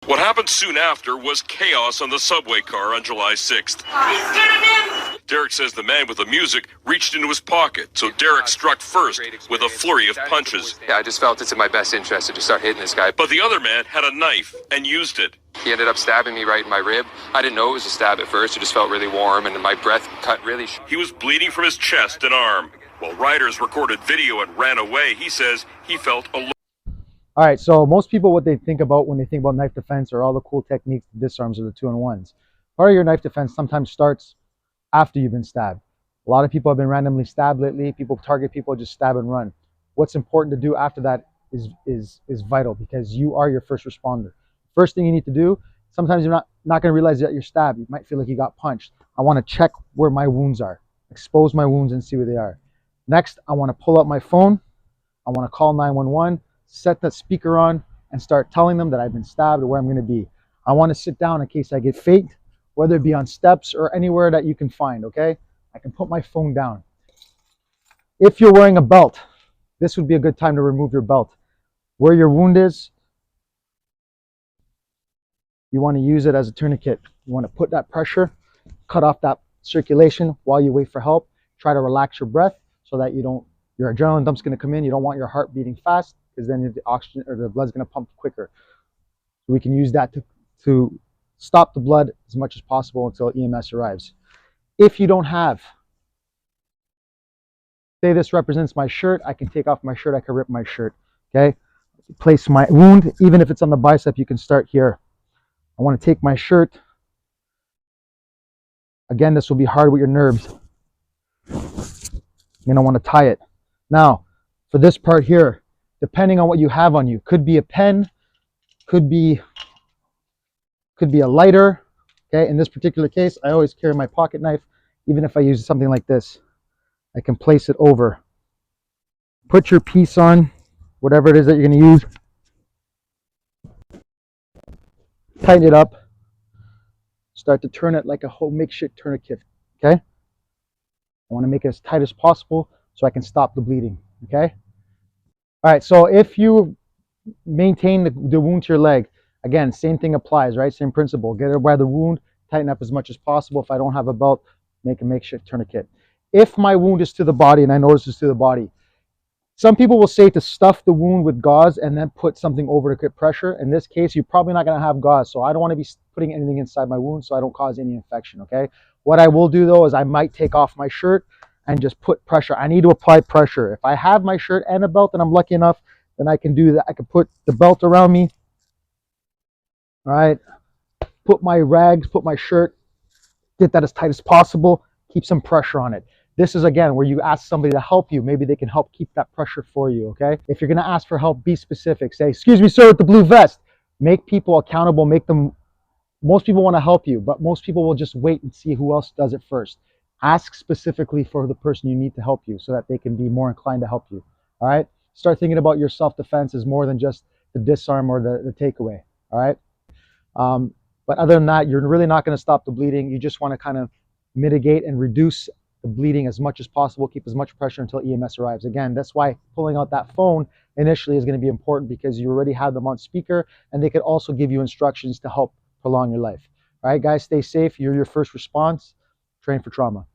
What happened soon after was chaos on the subway car on July 6th. Derek says the man with the music reached into his pocket, so Derek struck first with a flurry of punches. Yeah, I just felt it's in my best interest to just start hitting this guy. But the other man had a knife and used it. He ended up stabbing me right in my rib. I didn't know it was a stab at first. It just felt really warm, and my breath cut really short. He was bleeding from his chest and arm. While riders recorded video and ran away, he says he felt alone. All right, so most people, what they think about when they think about knife defense are all the cool techniques, the disarms, or the 2-on-1s. Part of your knife defense sometimes starts after you've been stabbed. A lot of people have been randomly stabbed lately. People target people, just stab and run. What's important to do after that is vital, because you are your first responder. First thing you need to do, sometimes you're not going to realize that you're stabbed. You might feel like you got punched. I want to check where my wounds are, expose my wounds and see where they are. Next, I want to pull up my phone. I want to call 911. Set that speaker on and start telling them that I've been stabbed or where I'm going to be. I want to sit down in case I get faked, whether it be on steps or anywhere that you can find, okay? I can put my phone down. If you're wearing a belt, this would be a good time to remove your belt. Where your wound is, you want to use it as a tourniquet. You want to put that pressure, cut off that circulation while you wait for help. Try to relax your breath so that your adrenaline dump's going to come in. You don't want your heart beating fast, because then the oxygen or the blood's going to pump quicker. So we can use that to stop the blood as much as possible until EMS arrives. If you don't have, say this represents my shirt, I can take off my shirt, I can rip my shirt, okay? Place my wound, even if it's on the bicep, you can start here. I want to take my shirt. Again, this will be hard with your nerves. You're going to want to tie it. Now, for this part here, depending on what you have on you, could be a pen, could be a lighter, okay? In this particular case, I always carry my pocket knife. Even if I use something like this, I can place it over. Put your piece on, whatever it is that you're going to use. Tighten it up. Start to turn it like a whole makeshift tourniquet, okay? I want to make it as tight as possible so I can stop the bleeding, okay? All right, so if you maintain the wound to your leg, again, same thing applies, right? Same principle. Get it by the wound, tighten up as much as possible. If I don't have a belt, make a makeshift tourniquet. If my wound is to the body, and I notice it's to the body, some people will say to stuff the wound with gauze and then put something over to get pressure. In this case, you're probably not going to have gauze, so I don't want to be putting anything inside my wound so I don't cause any infection, okay? What I will do, though, is I might take off my shirt and just put pressure. I need to apply pressure. If I have my shirt and a belt and I'm lucky enough, then I can do that. I can put the belt around me, all right? Put my rags, put my shirt, get that as tight as possible, keep some pressure on it. This is, again, where you ask somebody to help you. Maybe they can help keep that pressure for you, okay? If you're gonna ask for help, be specific. Say, excuse me, sir, with the blue vest. Make people accountable, most people wanna help you, but most people will just wait and see who else does it first. Ask specifically for the person you need to help you so that they can be more inclined to help you, all right? Start thinking about your self-defense as more than just the disarm or the takeaway, all right? But other than that, you're really not gonna stop the bleeding. You just wanna kind of mitigate and reduce the bleeding as much as possible, keep as much pressure until EMS arrives. Again, that's why pulling out that phone initially is gonna be important, because you already have them on speaker and they could also give you instructions to help prolong your life. All right, guys, stay safe. You're your first response. Train for trauma.